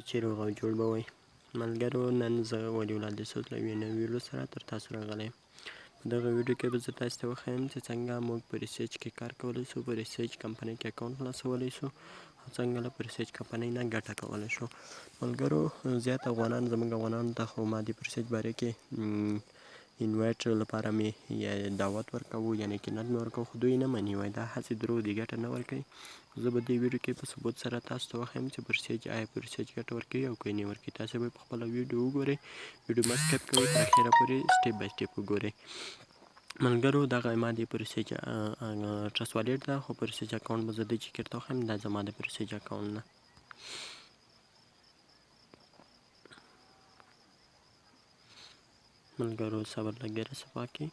چې روغ او جوړ به وئ. ملګرو نن زه ولي ولاد یوسف له یوې نوې ویډیو سره تر تاسو راغلی یم. په دغه ویډیو کې به زه تاسو ته وښیم چې څنګه موږ په ریسرچ کې کار کولی شو، په ریسرچ کمپنۍ کې اکاونټ خلاصولی شو او څنګه له په ریسرچ کمپنۍ نه ګټه کولی شو. ملګرو زیات افغانان زموږ افغانانو ته خو ما د په ریسرچ باره کې انوایټ لپاره مې یا دعوت ورکوو، یعنې قناعت مې ورکوو، خو دوی نه مني، وایي دا هسې دروغ دي، ګټه نه ورکوي. زه به دې ویډیو کې په ثبوت سره تاسو ته وښیم چې په ریسرچ آیا په ریسرچ ګټه ورکوي او که نه ورکوي. تاسو به په خپله ویډیو وګورئ، ویډیو مه سکپ کوئ، تر اخره پورې سټیپ بای سټیپ وګورئ. ملګرو دغه ما د په ریسرچ ټرست والټ ده، خو په ریسرچ اکاونټ به زه د چې چېرته وښیم، دا زما د په ریسرچ اکاونټ نه. ملګرو صبر لږ ډېره صفا کړئ.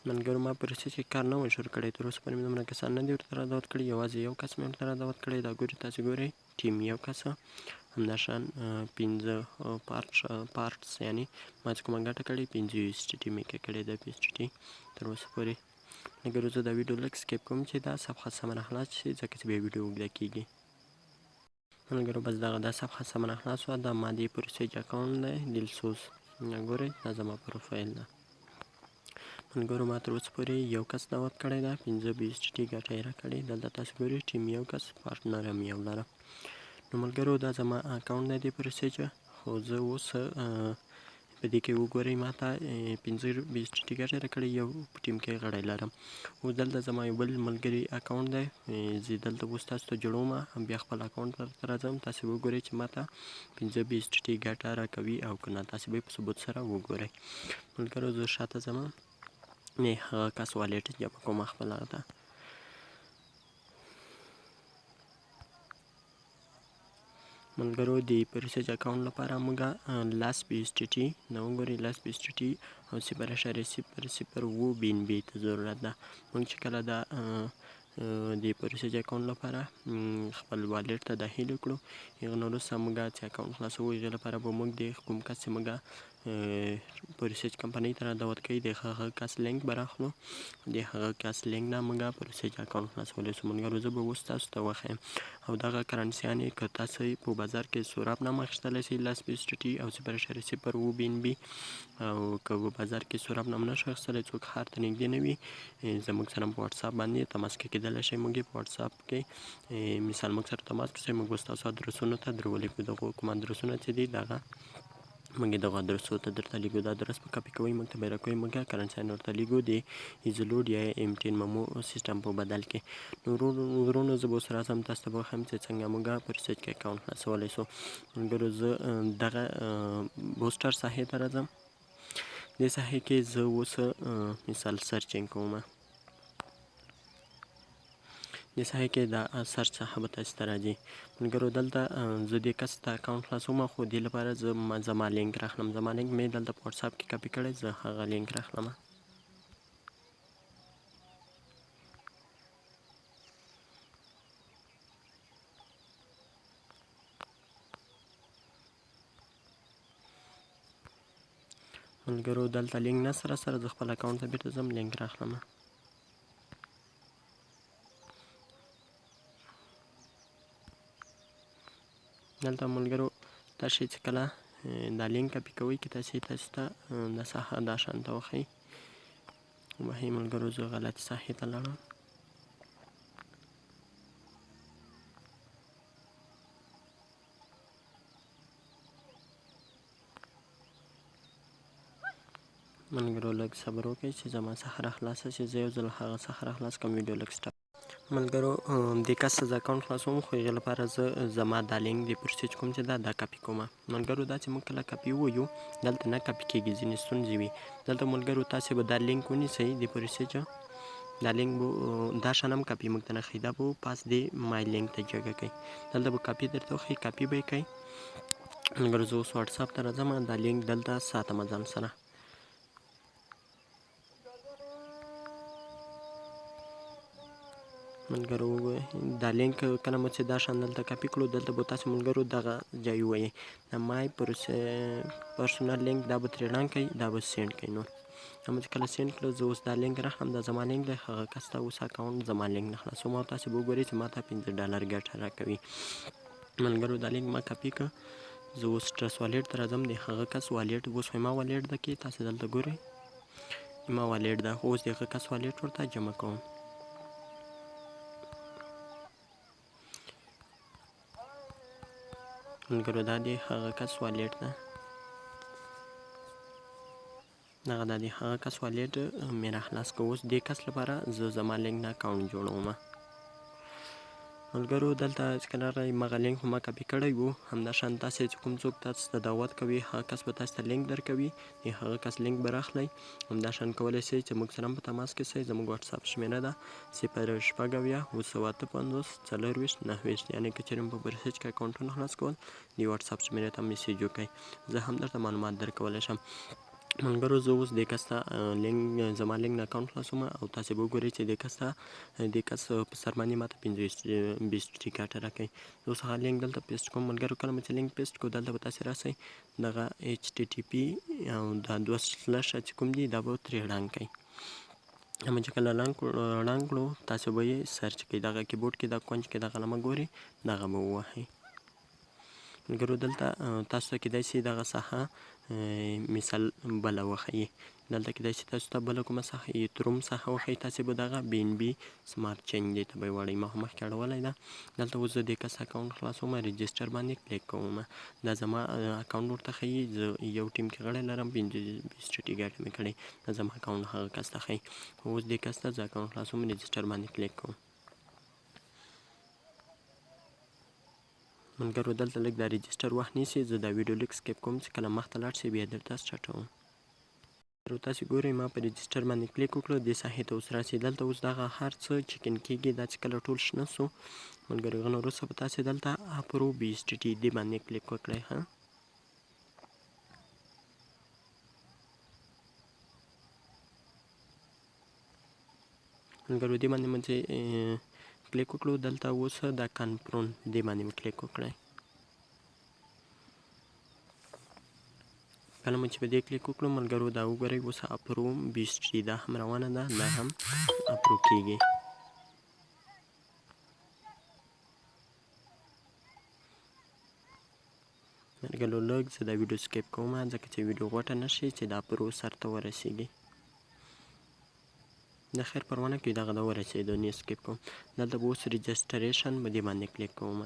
ملګرو ما په ریسرچ کې کار نه و شروع کړی، تر اوسه پورې مې دومره کسان نه دي ورته را دعوت کړي، یوازې یو کس مې ورته را دعوت کړی. دا ګورئ، تاسې ګورئ ټیم یو کسه، همداشان 15 پارټس، یعنې ما چې کومه ګټه کړې 15 USDT مې کړې ده USDT تر اوسه پورې. ملګرو زه دا ویډیو لږ سکیپ کوم چې دا صفحه سمه نه خلاص شي، ځکه چې بیا ویډیو اوږده کېږي. ملګرو بس دا صفحه سمه نه خلاص شوه، دا ما د په ریسرچ اکاونټ دی دلسوز، ګورئ دا زما پروفایل ده. ملګرو ما تر اوسه پورې یو کس دعوت کړی ده، 15 USDT ګټه یې راکړې. دلته تاسو ګورئ ټیم یو کس، پارټنر هم یو لرم. نو ملګرو دا زما اکاونټ دی د په ریسرچ، خو زه اوس په دې کې وګورئ ما ته 15 USDT ګټه راکړې، یو په ټیم کې غړی لرم. اوس دلته زما یو بل ملګري اکاونټ دی، زه دلته اوس تاسو ته جوړوم، بیا خپل اکاونټ ته راځم. تاسې وګورئ چې ما ته 15 USDT ګټه راکوي او که نه، تاسې به یې په ثبوت سره وګورئ. ملګرو زه شاته ځم، نه هغه کس والټ جمع کوم خپل هغه ته. ملګرو د په ریسرچ اکاونټ لپاره موږ لاس USDT دا وګورئ، لاس USDT او 0.007 BNB ته ضرورت ده. موږ چې کله دا د په ریسرچ اکاونټ لپاره خپل والټ ته داخل کړو، هغه نه وروسته موږ چې اکاونټ خلاصوو، هغې لپاره به موږ د کوم کس چې موږ په ریسرچ کمپنۍ ته را دعوت کوي، د هغه کس لینک به راخلو، د هغه کس لینک نه موږ په ریسرچ اکاونټ خلاصولی شو. ملګرو زه به اوس تاسو ته وښیم، او دغه کرنسیانې که تاسو په بازار کې سوراب نام اخیستلی شئ، لاس USDT او 0.0 BNB، او که په بازار کې سوراب نام نه شو اخیستلی، څوک ښار ته نږدې نه وي، زموږ سره په واتساپ باندې تماس کې کېدلی شئ. موږ یې په واتساپ کې مثال موږ سره تماس کې شئ، موږ به ستاسو ادرسونو ته در ولیږو. دغه کوم ادرسونه چې دي دغه موږ یې دغه ادرسو ته درته لیږو. دا ادرس به کاپي کوئ، موږ ته به یې راکوئ، موږ کرنسیان ورته لیږو د ایزلوډ یا M10 ممو سیسټم په بدل کې. نو ورونو زه به اوس راځم تاسو ته به وښیم چې څنګه موږ په ریسرچ کې اکاونټ خلاصولی شو. ملګرو زه دغه بوسټر ساحې ته راځم، دې ساحې کې زه اوس مثال سرچینګ کوم. دې ساحې کې دا سرچ څخه به تاسو ته راځي. ملګرو دلته زه دې کس ته اکاونټ خلاصوم، خو دې لپاره زه زما لینک راخلم. زما لینک مې دلته په واتساپ کې کاپي کړی، زه هغه لینک راخلم. ملګرو دلته لینک نه سره زه خپل اکاونټ ته بیرته ځم، لینک راخلم. دلته ملګرو تاسې چې کله دا لینک کاپي کوئ کې تاسو ته دا ساحه دا شانته وښیي. وایي ملګرو زه غلطې ساحې ته لاړم. ملګرو لږ صبر وکړئ چې زما څخه راخلاصه شي، زه یو ځل هغه څخه راخلاص کړم، ویډیو لږ سټاپ. ملګرو دې کس ته زه اکاونټ خلاصوم، خو هغې لپاره زه زما دا لینک د په ریسرچ کوم چې دا کاپي کوم. ملګرو دا چې موږ کله کاپي ووایو دلته نه کاپي کېږي، ځینې ستونزې وي. دلته ملګرو تاسې به دا لینک ونیسئ د په ریسرچ، دا لینک به دا شان هم کاپي موږ ته نه ښیي، دا به پاس د مای لینک ته جګه کوئ. دلته به کاپي درته وښیي، کاپي به یې کوئ. ملګرو زه اوس واتساپ ته راځم، دا لینک دلته ساتم ځان سره. ملګرو دا لینک کله مو چې دا شان دلته کاپي کړو، دلته به تاسو ملګرو دغه ځای ووایئ، د مای پرسونل لینک، دا به ترې ړنګ کړئ، دا به سینډ کړئ. نو همه چې کله سینډ کړه زه اوس دا لینک راخلم دا زما لینک دی هغه کس ته اوس اکاونټ زما لینک نه خلاصوم او تاسې به وګورئ چې ما ته $15 ګټه راکوي ملګرو دا لینک ما کاپي کړه زه اوس ټرس والیټ ته راځم د هغه کس والیټ اوس ما والیټ ده کې تاسې دلته ګورئ ما والیټ ده اوس د هغه کس والیټ ورته جمع کوم ملګرو دا د هغه کس والیټ ده دغه دا د هغه کس والیټ مې راخلاص کړه اوس دې کس لپاره زه زما لینک نه اکاونټ جوړوم ملګرو دلته چې کله راغی مغه لینک خو ما کاپي کړی و همداشان تاسې چې کوم څوک تاسو ته دعوت کوي هغه کس به تاسو ته لینک درکوي د هغه کس لینک به راخلئ همداشان کولی شئ چې موږ سره هم په تماس کې شئ زموږ واتساپ شمېره ده 0 9 یعنې که چېرې مو په پرسج کې اکاونټونه خلاص کول د واتساپ شمېرې ته میسیج وکړئ زه هم درته معلومات درکولی شم ملګرو زه اوس دې کس ته زما لینک نه اکاونټ خلاصوم او تاسې به وګورئ چې دې کس په سر باندې ماته 20 ګټه راکوي زه اوس هغه لینک دلته پیسټ کوم ملګرو کله مو چې لینک پیسټ کړو دلته به تاسې راسئ دغه HTTP او دا 2 سلش چې کوم دي دا به ترې ړنګ کړئ همه چې کله ړنګ کړو تاسې به یې سرچ کړئ دغه کیبورډ کې دا کونج کې دغه لمه ګورئ دغه به ووهئ ملګرو دلته تاسو ته کیدای شي دغه ساحه مثال بله وښیي دلته کیدای شي تاسو ته بله کومه ساحه ایتروم ساحه وښیي تاسې به دغه BNB سمارټ چین دې ته به یې واړئ ما خو مخکې اړولی ده دلته اوس زه دې کس اکاونټ خلاصوم رجسټر باندې کلیک کوم دا زما اکاونټ ورته ښیي زه یو ټیم کې غړی لرم 20 ګټه مې کړې دا زما اکاونټ هغه کس ته ښیي اوس دې کس ته زه اکاونټ خلاصوم رجسټر باندې کلیک کوم ملګرو دلته لږ دا رجسټر وخت نیسي زه دا ویډیو لږ سکیپ کوم چې کله مخته لاړ شي بیا درته سټارټوم تاسې ګورئ ما په رجسټر باندې کلیک وکړو دې ساحې ته اوس راسئ دلته اوس دغه هر څه چیکن کیږي دا چې کله ټول شنه سو ملګرو هغه نه وروسته به تاسې دلته اپرو BSTT دې باندې کلیک وکړئ ښه ملګرو دې باندې مو چې کلیک وکړو دلته اوس دا کنفرم دې باندې مو کلیک وکړئ کله مو چې په دې کلیک وکړو ملګرو دا وګورئ اوس اپرو BSTT دا هم روانه ده دا هم اپرو کیږي ملګرو لږ زه دا ویډیو سکیپ کوم ځکه چې ویډیو غوټه نشي چې دا اپرو سر ته ورسیږي د خیر پروا نه کوي دغه د ورسېدو نه سکیپ کوم دلته به اوس رجسټریشن به دې باندې کلیک کوم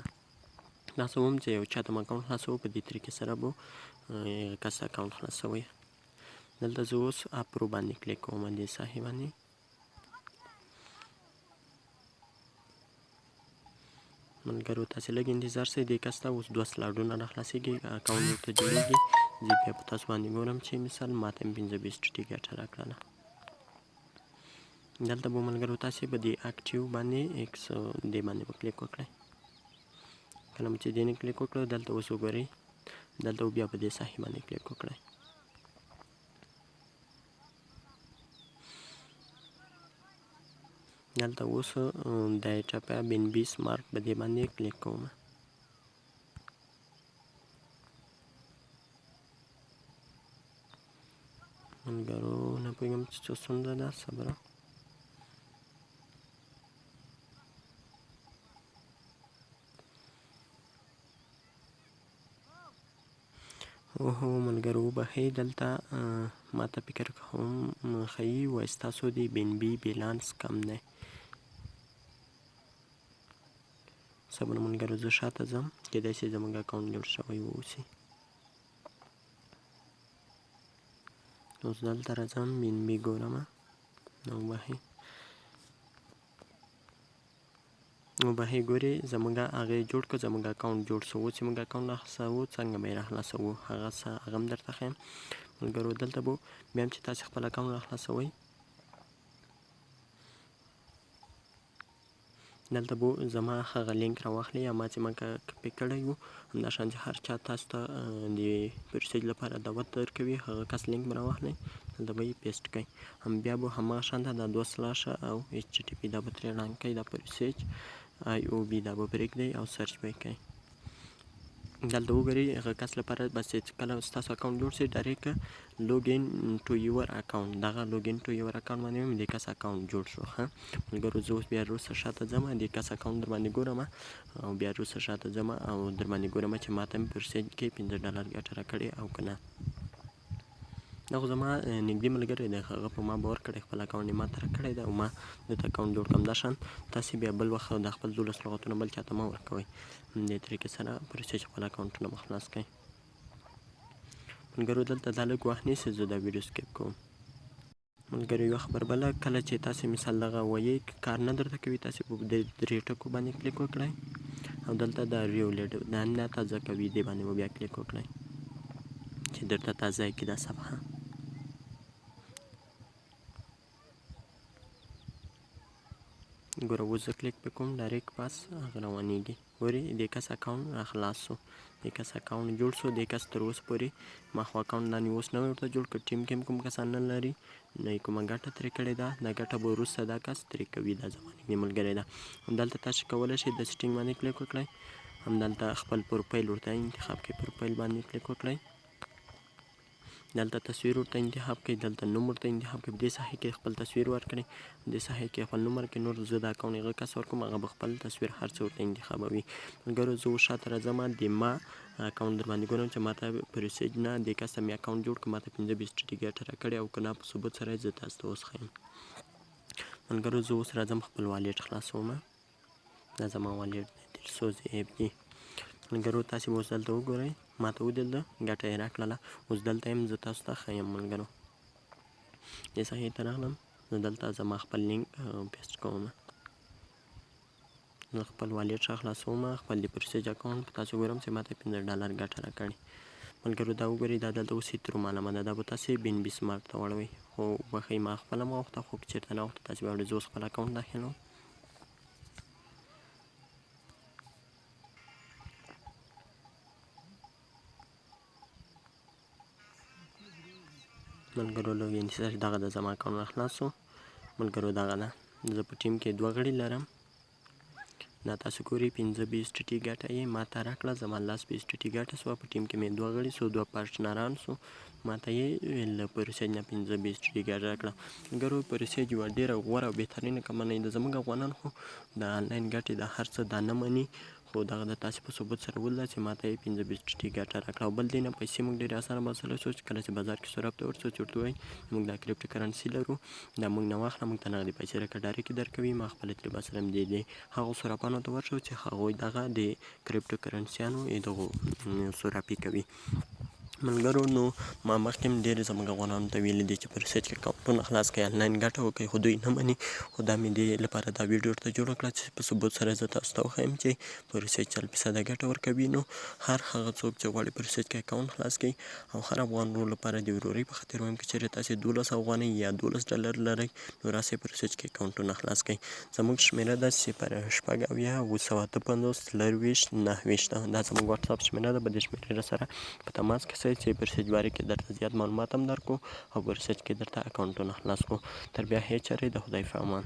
تاسو هم چې یو چاته م اکاونټ خلاصوو په دې طریقې سره به هغه کس اکاونټ خلاصوئ دلته زه اوس اپرو باندې کلیک کوم دې ساحې باندې ملګرو تاسې لږ انتظار شئ دې کس ته اوس 2 سلاډونه راخلاصېږي اکاونټ ورته جوړېږي زه بیا په تاسو باندې ګورم چې مثال ماته مې 15 ګټه راکړله دلته به ملګرو تاسې به دې اکټیو باندې ایکس دې باندې به کلیک وکړئ کله مو چې دې نه کلیک وکړو دلته اوس وګورئ دلته بیا په دې ساحې باندې کلیک وکړئ دلته اوس د ټاپا BNB سمارټ به دې باندې کلیک کوم ملګرو نه پوهېږم چې څه ستونزه ده صبر اوهو ملګرو وبښئ دلته ماته فکر کوم ښیي وایي ستاسو د BNB بیلانس کم دی صبر ملګرو زه شاته ځم کیدای شي زموږ اکاونټ جوړ شوی واوسي اوس دلته راځم BNB ګورم نو وبښئ ګورئ زموږ هغه یې جوړ کړ زموږ اکاونټ جوړ شو اوس چې موږ اکاونټ خلاصوو څنګه به یې راخلاصوو هغه هم درته ښیم ملګرو دلته به بیا هم چې تاسې خپل اکاونټ راخلاصوئ دلته به زما هغه لینک راواخلئ یا ما چې ما کاپي کړی و همداشان چې هر چا تاسو ته د پرسج لپاره دعوت درکوي هغه کس لینک به راواخلئ دلته به یې پیسټ کړئ بیا به هماغه شانته دا 2 سلاشه او HTTP دا به ترې ړنګ کړئ دا پرسج IOB دا به پرېږدئ او سرچ به یې کړئ دلته وګورئ هغه کس لپاره بس چې کله ستاسو اکاونټ جوړ شي ډایرکټ لوګین ټو یور اکاونټ دغه لوګین ټو یور اکاونټ باندې هم د کس اکاونټ جوړ شو ښه ملګرو زه اوس بیا وروسته شاته ځم د کس اکاونټ در باندې ګورم او بیا وروسته شاته ځم او در باندې ګورم چې ماته مې پر سیج کې $15 ګټه راکړې او که نه دا خو زما نږدې ملګری دی هغه په ما باور کړی خپل اکاونټ یې ماته راکړی دی او ما دته اکاونټ جوړ کړم دا شان تاسې بیا بل وخت د خپل 12 لغتونه بل چاته مه ورکوئ دې طریقې سره پر سیج خپل اکاونټونه مه خلاص کړئ ملګرو دلته دا لږ وخت نیسي زه دا ویډیو سکیپ کوم ملګرو یوه خبر بله کله چې تاسې مثال دغه وایي کار نه درته کوي تاسې په دې درې ټکو باندې کلیک وکړئ او دلته د ریولیډ دا نه تازه کوي دې باندې مو بیا کلیک وکړئ چې درته تازه یې کړي دا صفحه ګوره اوس زه کلیک پې کوم ډایرکټ پاس هغه روانېږي ګورې دې کس اکاونټ راخلاص شو دې کس اکاونټ جوړ شو دې کس تر اوسه پورې ما خو اکاونټ دا اوس نوی ورته جوړ کړ ټیم کې هم کوم کسان نه لري نه یې کومه ګټه ترې کړې ده دا ګټه به وروسته دا کس ترې کوي دا زما نږدې ملګری ده همدلته تاسو کولی شئ د سیټینګ باندې کلیک وکړئ همدلته خپل پروفایل ورته انتخاب کړئ پروفایل باندې کلیک وکړئ دلته تصویر ورته انتخاب کړئ دلته نوم ورته انتخاب کړئ په دې ساحې کې خپل تصویر ورکړئ دې ساحې کې خپل نوم ورکړئ نور زه د اکاونټ هغه کس ورکوم هغه به خپل تصویر هر څه ورته انتخابوي ملګرو زه اوس شاته راځم د ما اکاونټ در باندې ګورم چې ماته په ریسیج نه دې کس ته مې اکاونټ جوړ کړ ماته 15-20 ګټه راکړې او که نه په ثبوت سره یې زه تاسو ته اوس ښیم ملګرو زه اوس راځم خپل والېټ خلاصوم دا زما والېټ دی دلسوز ایپ دی ملګرو تاسې به اوس دلته وګورئ ماته ودرېده ګټه یې راکړله اوس دلته یم زه تاسو ته ښیم ملګرو دې ساحې ته راغلم زه دلته زما خپل لینک پیسټ کوم زه خپل والېټ راخلاصوم خپل د پرسیج اکاونټ په تاسو ګورم چې ماته $15 ګټه راکړې ملګرو دا وګورئ دا دلته اوس هیترو معلومه ده دا به تاسې BNB سمارټ ته واړوئ خو بښئ ما خپله مه وخته خو که چېرته نه وخته تاسې به اورئ زه اوس خپل اکاونټ داخلوم ملګرو لږ انتظار دغه د زما اکاونټ راخلاص شو ملګرو دغه ده زه په ټیم کې 2 غړي لرم دا تاسو ګورئ 15-20 ګټه یې ماته راکړه زما لاس 20 ګټه سوه په ټیم کې مې 2 غړي سو 2 پارټنران سو ماته یې له پرسیج نه 15-20 ګټه راکړه ملګرو پرسیج یوه ډېره غوره او بهترینه کمپنۍ ده زموږ افغانان خو د انلاین ګټې د هر څه دا نه مني خو دغه د تاسې په ثبوت سره ولده چې ماته یې 15-20 ګټه راکړه او بل دی نه پیسې موږ ډېرې اسانه باسلی شو چې کله چې بازار کې سوراب ته ورسو چې ورته ووایي موږ دا کرپټو کرنسي لرو دا موږ نه واخله موږ ته نغدې پیسې راکړه ډایرکټ درکوي ما خپله ترې بسره هم د هغو سوراپانو ته ورشو چې هغوی دغه د کرپټو کرنسیانو دغو سوراپي کوي ملګرو نو ما مخکې هم ډېرې زموږ افغانانو ته ویلي دي چې په ریسیج کې اکاونټونه خلاص کړئ انلاین ګټه وکړئ خو دوی نه مني خو دا مې دې لپاره دا ویډیو ورته جوړه کړه چې په ثبوت سره زه تاسو ته وښیم چې په ریسیج 4% ګټه ورکوي نو هر هغه څوک چې غواړي په ریسیج کې اکاونټ خلاص کړي او هر افغان ورور لپاره د ورورۍ په خاطر وایم که چېرې تاسې 12 افغانۍ یا $12 لرئ نو راسئ په ریسیج کې اکاونټونه خلاص کړئ زموږ شمېره ده 0.7 دا زموږ واتساپ شمېره ده په دې شمېرې سره په تماس کې شئ چې په ریسیج باره کې درته زیات معلومات هم درکړو او په ریسیج کې درته اکاونټونه خلاص کړو تر بیا هېڅ چارې د خدای په امان